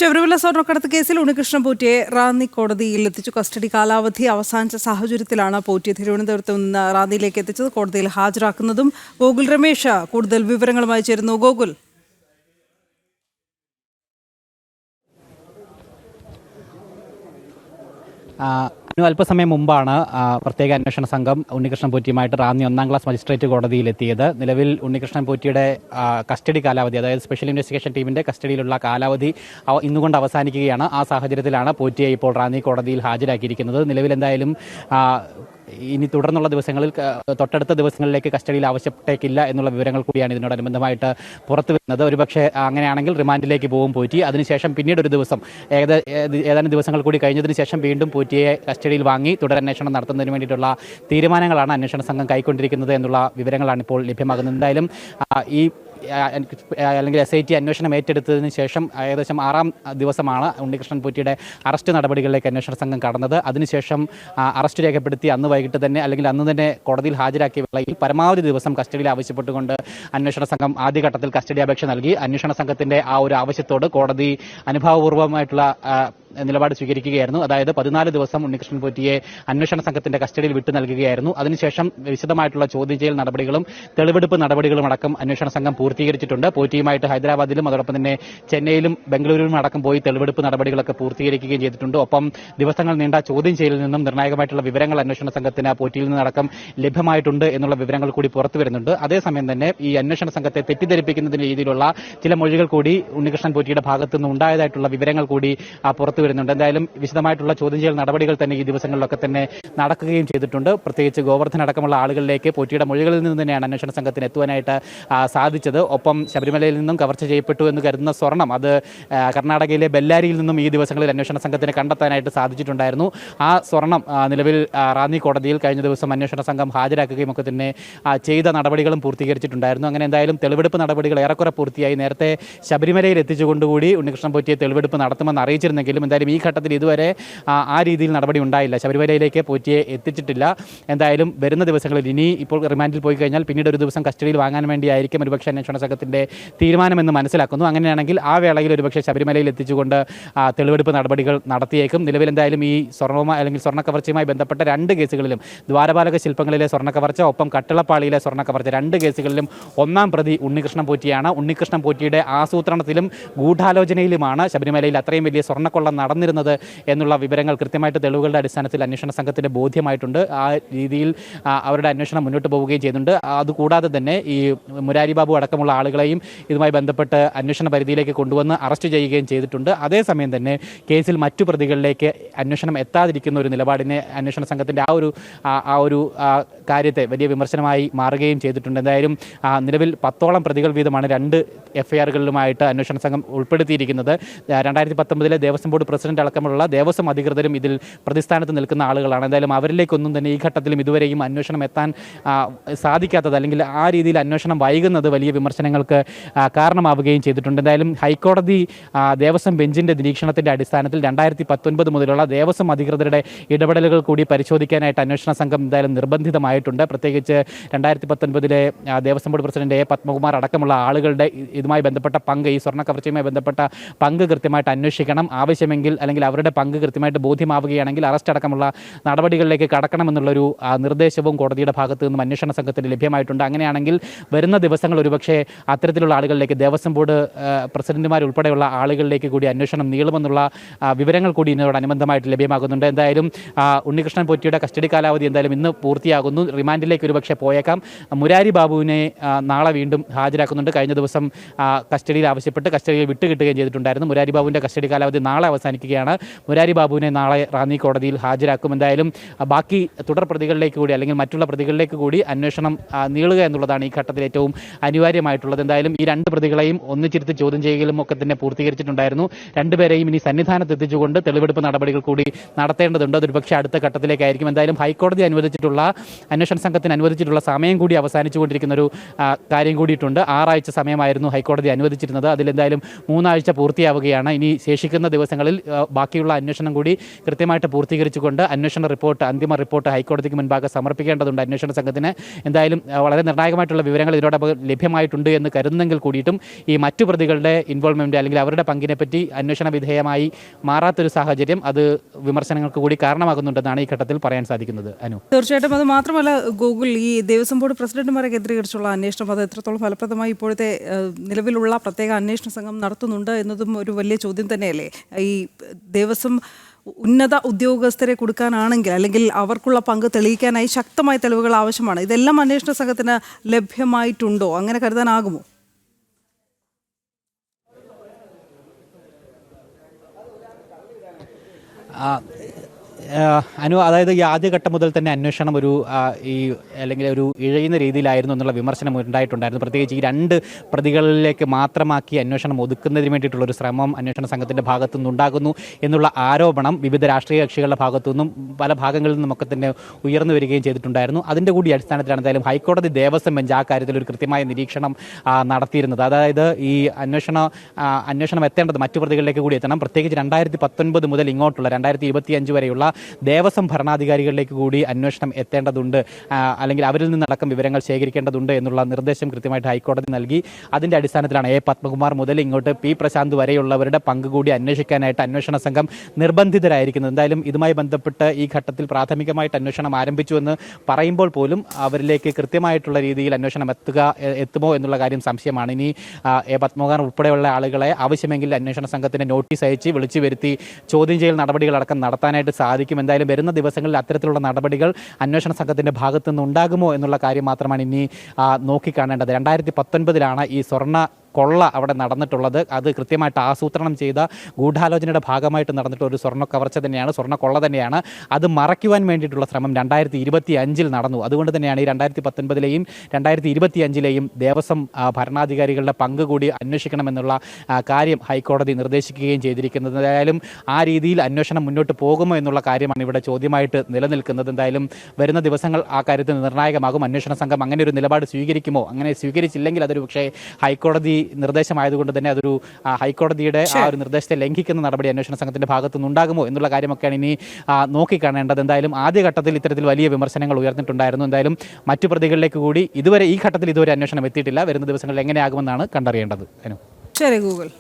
ശബരിമല സ്വർണ്ണക്കടത്ത് കേസിൽ ഉണ്ണികൃഷ്ണൻ പോറ്റിയെ റാന്നി കോടതിയിൽ എത്തിച്ചു. കസ്റ്റഡി കാലാവധി അവസാനിച്ച സാഹചര്യത്തിലാണ് പോറ്റിയെ തിരുവനന്തപുരത്ത് നിന്ന് റാന്നിയിലേക്ക് എത്തിച്ചത്. കോടതിയിൽ ഹാജരാക്കുന്നതും ഗോകുൽ രമേശ് കൂടുതൽ വിവരങ്ങളുമായി ചേരുന്നു. ഗോകുൽ, അല്പസമയം മുമ്പാണ് പ്രത്യേക അന്വേഷണ സംഘം ഉണ്ണികൃഷ്ണൻ പോറ്റിയുമായിട്ട് റാന്നി 1-ാം ക്ലാസ് മജിസ്ട്രേറ്റ് കോടതിയിലെത്തിയത്. നിലവിൽ ഉണ്ണികൃഷ്ണൻ പോറ്റിയുടെ കസ്റ്റഡി കാലാവധി, അതായത് സ്പെഷ്യൽ ഇൻവെസ്റ്റിഗേഷൻ ടീമിന്റെ കസ്റ്റഡിയിലുള്ള കാലാവധി ഇന്നുകൊണ്ട് അവസാനിക്കുകയാണ്. ആ സാഹചര്യത്തിലാണ് പോറ്റിയെ ഇപ്പോൾ റാന്നി കോടതിയിൽ ഹാജരാക്കിയിരിക്കുന്നത്. നിലവിൽ എന്തായാലും ഇനി തുടർന്നുള്ള ദിവസങ്ങളിൽ തൊട്ടടുത്ത ദിവസങ്ങളിലേക്ക് കസ്റ്റഡിയിൽ ആവശ്യപ്പെട്ടേക്കില്ല എന്നുള്ള വിവരങ്ങൾ കൂടിയാണ് ഇതിനോടനുബന്ധമായിട്ട് പുറത്തു വരുന്നത്. ഒരുപക്ഷെ അങ്ങനെയാണെങ്കിൽ റിമാൻഡിലേക്ക് പോകും പോറ്റി. അതിനുശേഷം പിന്നീട് ഒരു ദിവസം ഏതാനും ദിവസങ്ങൾ കൂടി കഴിഞ്ഞതിന് ശേഷം വീണ്ടും പോറ്റിയെ കസ്റ്റഡിയിൽ വാങ്ങി തുടരന്വേഷണം നടത്തുന്നതിന് വേണ്ടിയിട്ടുള്ള തീരുമാനങ്ങളാണ് അന്വേഷണ സംഘം കൈക്കൊണ്ടിരിക്കുന്നത് എന്നുള്ള വിവരങ്ങളാണ് ഇപ്പോൾ ലഭ്യമാകുന്നത്. എന്തായാലും ഈ അല്ലെങ്കിൽ SIT അന്വേഷണം ഏറ്റെടുത്തതിന് ശേഷം ഏകദേശം 6-ാം ദിവസമാണ് ഉണ്ണികൃഷ്ണൻ പോറ്റിയുടെ അറസ്റ്റ് നടപടികളിലേക്ക് അന്വേഷണ സംഘം കടന്നത്. അതിനുശേഷം അറസ്റ്റ് രേഖപ്പെടുത്തി അന്ന് വൈകിട്ട് തന്നെ അല്ലെങ്കിൽ അന്ന് തന്നെ കോടതിയിൽ ഹാജരാക്കിയ വേളയിൽ പരമാവധി ദിവസം കസ്റ്റഡിയിൽ ആവശ്യപ്പെട്ടുകൊണ്ട് അന്വേഷണ സംഘം ആദ്യഘട്ടത്തിൽ കസ്റ്റഡി അപേക്ഷ നൽകി. അന്വേഷണ സംഘത്തിന്റെ ആ ഒരു ആവശ്യത്തോട് കോടതി അനുഭാവപൂർവ്വമായിട്ടുള്ള നിലപാട് സ്വീകരിക്കുകയായിരുന്നു. അതായത് 14 ദിവസം ഉണ്ണികൃഷ്ണൻ പോറ്റിയെ അന്വേഷണ സംഘത്തിന്റെ കസ്റ്റഡിയിൽ വിട്ടു നൽകുകയായിരുന്നു. അതിനുശേഷം വിശദമായിട്ടുള്ള ചോദ്യം ചെയ്യൽ നടപടികളും തെളിവെടുപ്പ് നടപടികളും അടക്കം അന്വേഷണ സംഘം പൂർത്തീകരിച്ചിട്ടുണ്ട്. പോറ്റിയുമായിട്ട് ഹൈദരാബാദിലും അതോടൊപ്പം തന്നെ ചെന്നൈയിലും ബംഗളൂരുവിലും അടക്കം പോയി തെളിവെടുപ്പ് നടപടികളൊക്കെ പൂർത്തീകരിക്കുകയും ചെയ്തിട്ടുണ്ട്. ഒപ്പം ദിവസങ്ങൾ നീണ്ട ചോദ്യം ചെയ്യലിൽ നിന്നും നിർണായകമായിട്ടുള്ള വിവരങ്ങൾ അന്വേഷണ സംഘത്തിന് പോറ്റിയിൽ നിന്നടക്കം ലഭ്യമായിട്ടുണ്ട് എന്നുള്ള വിവരങ്ങൾ കൂടി പുറത്തു വരുന്നുണ്ട്. അതേസമയം തന്നെ ഈ അന്വേഷണ സംഘത്തെ തെറ്റിദ്ധരിപ്പിക്കുന്ന രീതിയിലുള്ള ചില മൊഴികൾ കൂടി ഉണ്ണികൃഷ്ണൻ പോറ്റിയുടെ ഭാഗത്തു നിന്ന് ഉണ്ടായതായിട്ടുള്ള വിവരങ്ങൾ കൂടി പുറത്തു വരുന്നുണ്ട്. എന്തായാലും വിശദമായിട്ടുള്ള ചോദ്യം ചെയ്യൽ നടപടികൾ തന്നെ ഈ ദിവസങ്ങളിലൊക്കെ തന്നെ നടക്കുകയും ചെയ്തിട്ടുണ്ട്. പ്രത്യേകിച്ച് ഗോവർദ്ധൻ അടക്കമുള്ള ആളുകളിലേക്ക് പോറ്റിയുടെ മൊഴികളിൽ നിന്ന് തന്നെയാണ് അന്വേഷണ സംഘത്തിന് എത്തുവാനായിട്ട് സാധിച്ചത്. ഒപ്പം ശബരിമലയിൽ നിന്നും കവർച്ച ചെയ്യപ്പെട്ടു എന്ന് കരുതുന്ന സ്വർണം അത് കർണാടകയിലെ ബെല്ലാരിയിൽ നിന്നും ഈ ദിവസങ്ങളിൽ അന്വേഷണ സംഘത്തിന് കണ്ടെത്താനായിട്ട് സാധിച്ചിട്ടുണ്ടായിരുന്നു. ആ സ്വർണം നിലവിൽ റാന്നി കോടതിയിൽ കഴിഞ്ഞ ദിവസം അന്വേഷണ സംഘം ഹാജരാക്കുകയും ഒക്കെ തന്നെ ചെയ്ത നടപടികളും പൂർത്തീകരിച്ചിട്ടുണ്ടായിരുന്നു. അങ്ങനെ എന്തായാലും തെളിവെടുപ്പ് നടപടികൾ ഏറെക്കുറെ പൂർത്തിയായി. നേരത്തെ ശബരിമലയിൽ എത്തിച്ചുകൊണ്ടുകൂടി ഉണ്ണികൃഷ്ണൻ പോറ്റിയെ തെളിവെടുപ്പ് നടത്തുമെന്ന് അറിയിച്ചിരുന്നെങ്കിലും എന്തായാലും ഈ ഘട്ടത്തിൽ ഇതുവരെ ആ രീതിയിൽ നടപടി ഉണ്ടായില്ല. ശബരിമലയിലേക്ക് പോറ്റിയെ എത്തിച്ചിട്ടില്ല. എന്തായാലും വരുന്ന ദിവസങ്ങളിൽ ഇനി ഇപ്പോൾ റിമാൻഡിൽ പോയി കഴിഞ്ഞാൽ പിന്നീട് ഒരു ദിവസം കസ്റ്റഡിയിൽ വാങ്ങാൻ വേണ്ടിയായിരിക്കും ഒരുപക്ഷെ അന്വേഷണ സംഘത്തിന്റെ തീരുമാനമെന്ന് മനസ്സിലാക്കുന്നു. അങ്ങനെയാണെങ്കിൽ ആ വേളയിൽ ഒരുപക്ഷെ ശബരിമലയിൽ എത്തിച്ചുകൊണ്ട് തെളിവെടുപ്പ് നടപടികൾ നടത്തിയേക്കും. നിലവിൽ എന്തായാലും ഈ സ്വർണ്ണവുമായി അല്ലെങ്കിൽ സ്വർണ്ണക്കവർച്ചയുമായി ബന്ധപ്പെട്ട 2 കേസുകളിലും ദ്വാരപാലക ശില്പങ്ങളിലെ സ്വർണ്ണക്കവർച്ച ഒപ്പം കട്ടിളപ്പാളിയിലെ സ്വർണ്ണക്കവർച്ച 2 കേസുകളിലും 1-ാം പ്രതി ഉണ്ണികൃഷ്ണൻ പോറ്റിയാണ്. ഉണ്ണികൃഷ്ണൻ പോറ്റിയുടെ ആസൂത്രണത്തിലും ഗൂഢാലോചനയിലുമാണ് ശബരിമലയിൽ അത്രയും വലിയ സ്വർണ്ണക്കൊള്ള നടന്നിരുന്നത് എന്നുള്ള വിവരങ്ങൾ കൃത്യമായിട്ട് തെളിവുകളുടെ അടിസ്ഥാനത്തിൽ അന്വേഷണ സംഘത്തിന് ബോധ്യമായിട്ടുണ്ട്. ആ രീതിയിൽ അവരുടെ അന്വേഷണം മുന്നോട്ട് പോവുകയും ചെയ്യുന്നുണ്ട്. അതുകൂടാതെ തന്നെ ഈ മുരാരി ബാബു അടക്കമുള്ള ആളുകളെയും ഇതുമായി ബന്ധപ്പെട്ട് അന്വേഷണ പരിധിയിലേക്ക് കൊണ്ടുവന്ന് അറസ്റ്റ് ചെയ്യുകയും ചെയ്തിട്ടുണ്ട്. അതേസമയം തന്നെ കേസിൽ മറ്റു പ്രതികളിലേക്ക് അന്വേഷണം എത്താതിരിക്കുന്ന ഒരു നിലപാടിനെ അന്വേഷണ സംഘത്തിന്റെ ആ ഒരു കാര്യത്തെ വലിയ വിമർശനമായി മാറുകയും ചെയ്തിട്ടുണ്ട്. എന്തായാലും നിലവിൽ 10ഓളം പ്രതികൾ വീതമാണ് 2 FIRകളിലുമായിട്ട് അന്വേഷണ സംഘം ഉൾപ്പെടുത്തിയിരിക്കുന്നത്. 2019 ദേവസ്വം ബോർഡ് പ്രസിഡന്റ് അടക്കമുള്ള ദേവസ്വം അധികൃതരും ഇതിൽ പ്രതിസ്ഥാനത്ത് നിൽക്കുന്ന ആളുകളാണ്. എന്തായാലും അവരിലേക്കൊന്നും തന്നെ ഈ ഘട്ടത്തിലും ഇതുവരെയും അന്വേഷണം എത്താൻ സാധിക്കാത്തത് അല്ലെങ്കിൽ ആ രീതിയിൽ അന്വേഷണം വൈകുന്നത് വലിയ വിമർശനങ്ങൾക്ക് കാരണമാവുകയും ചെയ്തിട്ടുണ്ട്. എന്തായാലും ഹൈക്കോടതി ദേവസ്വം ബെഞ്ചിന്റെ നിരീക്ഷണത്തിന്റെ അടിസ്ഥാനത്തിൽ 2019 മുതലുള്ള ദേവസ്വം അധികൃതരുടെ ഇടപെടലുകൾ കൂടി പരിശോധിക്കാനായിട്ട് അന്വേഷണ സംഘം എന്തായാലും നിർബന്ധിതമായിട്ടുണ്ട്. പ്രത്യേകിച്ച് 2019 Devaswom board president A. Padmakumar അടക്കമുള്ള ആളുകളുടെ ഇതുമായി ബന്ധപ്പെട്ട പങ്ക്, ഈ സ്വർണ്ണ കവർച്ചയുമായി ബന്ധപ്പെട്ട പങ്ക് കൃത്യമായിട്ട് അന്വേഷിക്കണം. ആവശ്യമെങ്കിൽ അല്ലെങ്കിൽ അവരുടെ പങ്ക് കൃത്യമായിട്ട് ബോധ്യമാവുകയാണെങ്കിൽ അറസ്റ്റ് അടക്കമുള്ള നടപടികളിലേക്ക് കടക്കണമെന്നുള്ളൊരു നിർദ്ദേശവും കോടതിയുടെ ഭാഗത്തു നിന്നും അന്വേഷണ സംഘത്തിന് ലഭ്യമായിട്ടുണ്ട്. അങ്ങനെയാണെങ്കിൽ വരുന്ന ദിവസങ്ങൾ ഒരുപക്ഷെ അത്തരത്തിലുള്ള ആളുകളിലേക്ക് ദേവസ്വം ബോർഡ് പ്രസിഡന്റുമാരുൾപ്പെടെയുള്ള ആളുകളിലേക്ക് കൂടി അന്വേഷണം നീളുമെന്നുള്ള വിവരങ്ങൾ കൂടി ഇതിനോടനുബന്ധമായിട്ട് ലഭ്യമാകുന്നുണ്ട്. എന്തായാലും ഉണ്ണികൃഷ്ണൻ പോറ്റിയുടെ കസ്റ്റഡി കാലാവധി എന്തായാലും ഇന്ന് പൂർത്തിയാകുന്നു. റിമാൻഡിലേക്ക് ഒരുപക്ഷെ പോയേക്കാം. മുരാരി ബാബുവിനെ നാളെ വീണ്ടും ഹാജരാക്കുന്നുണ്ട്. കഴിഞ്ഞ ദിവസം കസ്റ്റഡിയിൽ ആവശ്യപ്പെട്ട് കസ്റ്റഡിയിൽ വിട്ടുകിട്ടുകയും ചെയ്തിട്ടുണ്ടായിരുന്നു. മുരാരി ബാബുവിൻ്റെ കസ്റ്റഡി കാലാവധി നാളെ അവസാനിക്കുകയാണ്. മുരാരി ബാബുവിനെ നാളെ റാന്നി കോടതിയിൽ ഹാജരാക്കും. എന്തായാലും ബാക്കി തുടർ പ്രതികളിലേക്ക് കൂടി അല്ലെങ്കിൽ മറ്റുള്ള പ്രതികളിലേക്ക് കൂടി അന്വേഷണം നീളുക എന്നുള്ളതാണ് ഈ ഘട്ടത്തിൽ ഏറ്റവും അനിവാര്യമായിട്ടുള്ളത്. എന്തായാലും ഈ 2 പ്രതികളെയും ഒന്നിച്ചിരുത്തി ചോദ്യം ചെയ്യലും ഒക്കെ തന്നെ പൂർത്തീകരിച്ചിട്ടുണ്ടായിരുന്നു. 2 പേരെയും ഇനി സന്നിധാനത്ത് എത്തിച്ചുകൊണ്ട് തെളിവെടുപ്പ് നടപടികൾ കൂടി നടത്തേണ്ടതുണ്ട്. അതൊരുപക്ഷെ അടുത്ത ഘട്ടത്തിലേക്കായിരിക്കും. എന്തായാലും ഹൈക്കോടതി അനുവദിച്ചിട്ടുള്ള അന്വേഷണ സംഘത്തിന് അനുവദിച്ചിട്ടുള്ള സമയം കൂടി അവസാനിച്ചുകൊണ്ടിരിക്കുന്ന ഒരു കാര്യം കൂടിയിട്ടുണ്ട്. 6 ആഴ്ച സമയമായിരുന്നു ഹൈക്കോടതി അനുവദിച്ചിരുന്നത്. അതിലെന്തായാലും 3 ആഴ്ച പൂർത്തിയാവുകയാണ്. ഇനി ശേഷിക്കുന്ന ദിവസങ്ങളിൽ ദിവസങ്ങളിൽ ബാക്കിയുള്ള അന്വേഷണം കൂടി കൃത്യമായിട്ട് പൂർത്തീകരിച്ചുകൊണ്ട് അന്തിമ റിപ്പോർട്ട് ഹൈക്കോടതിക്ക് മുൻപാകെ സമർപ്പിക്കേണ്ടതുണ്ട് അന്വേഷണ സംഘത്തിന്. എന്തായാലും വളരെ നിർണായകമായിട്ടുള്ള വിവരങ്ങൾ ഇതിനോടൊപ്പം ലഭ്യമായിട്ടുണ്ട് എന്ന് കരുതുന്നെങ്കിൽ കൂടിയിട്ടും ഈ മറ്റു പ്രതികളുടെ ഇൻവോൾവ്മെൻറ്റ് അല്ലെങ്കിൽ അവരുടെ പങ്കിനെ പറ്റി അന്വേഷണ വിധേയമായി മാറാത്തൊരു സാഹചര്യം അത് വിമർശനങ്ങൾക്ക് കൂടി കാരണമാകുന്നുണ്ടെന്നാണ് ഈ ഘട്ടത്തിൽ പറയാൻ സാധിക്കുന്നത്. അനു, തീർച്ചയായിട്ടും. അത് മാത്രമല്ല, ഗൂഗിൾ ഈ ദേവസ്വം ബോർഡ് പ്രസിഡന്റുമാരെ കേന്ദ്രീകരിച്ചുള്ള അന്വേഷണം അത് എത്രത്തോളം ഫലപ്രദമായി ഇപ്പോഴത്തെ നിലവിലുള്ള പ്രത്യേക അന്വേഷണ സംഘം നടത്തുന്നുണ്ട് എന്നതും ഒരു വലിയ ചോദ്യം തന്നെയല്ലേ. ഈ ദേവസ്വം ഉന്നത ഉദ്യോഗസ്ഥരെ കൊടുക്കാനാണെങ്കിൽ അല്ലെങ്കിൽ അവർക്കുള്ള പങ്ക് തെളിയിക്കാനായി ശക്തമായ തെളിവുകൾ ആവശ്യമാണ്. ഇതെല്ലാം അന്വേഷണ സംഘത്തിന് ലഭ്യമായിട്ടുണ്ടോ? അങ്ങനെ കരുതാനാകുമോ? അനു, അതായത് ഈ ആദ്യഘട്ടം മുതൽ തന്നെ അന്വേഷണം അല്ലെങ്കിൽ ഒരു ഇഴയുന്ന രീതിയിലായിരുന്നു എന്നുള്ള വിമർശനം ഉണ്ടായിട്ടുണ്ടായിരുന്നു. പ്രത്യേകിച്ച് ഈ 2 പ്രതികളിലേക്ക് മാത്രമാക്കി അന്വേഷണം ഒതുക്കുന്നതിന് വേണ്ടിയിട്ടുള്ളൊരു ശ്രമം അന്വേഷണ സംഘത്തിൻ്റെ ഭാഗത്തു നിന്നുണ്ടാകുന്നു എന്നുള്ള ആരോപണം വിവിധ രാഷ്ട്രീയ കക്ഷികളുടെ ഭാഗത്തു നിന്നും പല ഭാഗങ്ങളിൽ നിന്നുമൊക്കെ തന്നെ ഉയർന്നു വരികയും ചെയ്തിട്ടുണ്ടായിരുന്നു. അതിൻ്റെ കൂടി അടിസ്ഥാനത്തിലാണ് എന്തായാലും ഹൈക്കോടതി ദേവസ്വം ബെഞ്ച് ആ കാര്യത്തിൽ ഒരു കൃത്യമായ നിരീക്ഷണം നടത്തിയിരുന്നത്. അതായത് ഈ അന്വേഷണം എത്തേണ്ടത് മറ്റു പ്രതികളിലേക്ക് കൂടി എത്തണം. പ്രത്യേകിച്ച് 2019 മുതൽ ഇങ്ങോട്ടുള്ള 2025 വരെയുള്ള ദേവസ്വം ഭരണാധികാരികളിലേക്ക് കൂടി അന്വേഷണം എത്തേണ്ടതുണ്ട്, അല്ലെങ്കിൽ അവരിൽ നിന്നടക്കം വിവരങ്ങൾ ശേഖരിക്കേണ്ടതുണ്ട് എന്നുള്ള നിർദ്ദേശം കൃത്യമായിട്ട് ഹൈക്കോടതി നൽകി. അതിൻ്റെ അടിസ്ഥാനത്തിലാണ് എ പത്മകുമാർ മുതൽ ഇങ്ങോട്ട് പി പ്രശാന്ത് വരെയുള്ളവരുടെ പങ്ക് കൂടി അന്വേഷിക്കാനായിട്ട് അന്വേഷണ സംഘം നിർബന്ധിതരായിരിക്കുന്നത്. എന്തായാലും ഇതുമായി ബന്ധപ്പെട്ട് ഈ ഘട്ടത്തിൽ പ്രാഥമികമായിട്ട് അന്വേഷണം ആരംഭിച്ചുവെന്ന് പറയുമ്പോൾ പോലും അവരിലേക്ക് കൃത്യമായിട്ടുള്ള രീതിയിൽ അന്വേഷണം എത്തുമോ എന്നുള്ള കാര്യം സംശയമാണ്. ഇനി എ പത്മകുമാർ ഉൾപ്പെടെയുള്ള ആളുകളെ ആവശ്യമെങ്കിൽ അന്വേഷണ സംഘത്തിന് നോട്ടീസ് അയച്ച് വിളിച്ചു വരുത്തി ചോദ്യം ചെയ്യൽ നടപടികളടക്കം നടത്താനായിട്ട് സാധിക്കും. എന്തായാലും വരുന്ന ദിവസങ്ങളിൽ അത്തരത്തിലുള്ള നടപടികൾ അന്വേഷണ സംഘത്തിൻ്റെ ഭാഗത്തു നിന്ന് ഉണ്ടാകുമോ എന്നുള്ള കാര്യം മാത്രമാണ് ഇനി നോക്കിക്കാണേണ്ടത്. 2019 ഈ സ്വർണ്ണ കൊള്ള അവിടെ നടന്നിട്ടുള്ളത്. അത് കൃത്യമായിട്ട് ആസൂത്രണം ചെയ്ത ഗൂഢാലോചനയുടെ ഭാഗമായിട്ട് നടന്നിട്ടുള്ള ഒരു സ്വർണ്ണ കവർച്ച തന്നെയാണ്, സ്വർണ്ണ കൊള്ള തന്നെയാണ്. അത് മറയ്ക്കുവാൻ വേണ്ടിയിട്ടുള്ള ശ്രമം 2025 നടന്നു. അതുകൊണ്ട് തന്നെയാണ് ഈ 2019 2025 ദേവസ്വം ഭരണാധികാരികളുടെ പങ്ക് കൂടി അന്വേഷിക്കണമെന്നുള്ള കാര്യം ഹൈക്കോടതി നിർദ്ദേശിക്കുകയും ചെയ്തിരിക്കുന്നത്. എന്തായാലും ആ രീതിയിൽ അന്വേഷണം മുന്നോട്ട് പോകുമോ എന്നുള്ള കാര്യമാണ് ഇവിടെ ചോദ്യമായിട്ട് നിലനിൽക്കുന്നത്. എന്തായാലും വരുന്ന ദിവസങ്ങൾ ആ കാര്യത്തിൽ നിർണായകമാകും. അന്വേഷണ സംഘം അങ്ങനെ ഒരു നിലപാട് സ്വീകരിക്കുമോ? അങ്ങനെ സ്വീകരിച്ചില്ലെങ്കിൽ അതൊരു പക്ഷേ ഹൈക്കോടതി നിർദ്ദേശമായതുകൊണ്ട് തന്നെ അതൊരു ഹൈക്കോടതിയുടെ ആ ഒരു നിർദ്ദേശത്തെ ലംഘിക്കുന്ന നടപടി അന്വേഷണ സംഘത്തിന്റെ ഭാഗത്തു നിന്നുണ്ടാകുമോ എന്നുള്ള കാര്യമൊക്കെയാണ് ഇനി നോക്കിക്കാണേണ്ടത്. എന്തായാലും ആദ്യഘട്ടത്തിൽ ഇത്തരത്തിൽ വലിയ വിമർശനങ്ങൾ ഉയർന്നിട്ടുണ്ടായിരുന്നു. എന്തായാലും മറ്റു പ്രതികളിലേക്ക് കൂടി ഈ ഘട്ടത്തിൽ ഇതുവരെ അന്വേഷണം എത്തിയിട്ടില്ല. വരുന്ന ദിവസങ്ങളിൽ എങ്ങനെയാകുമെന്നാണ് കണ്ടറിയേണ്ടത്. ശരി ഗൂഗിൾ.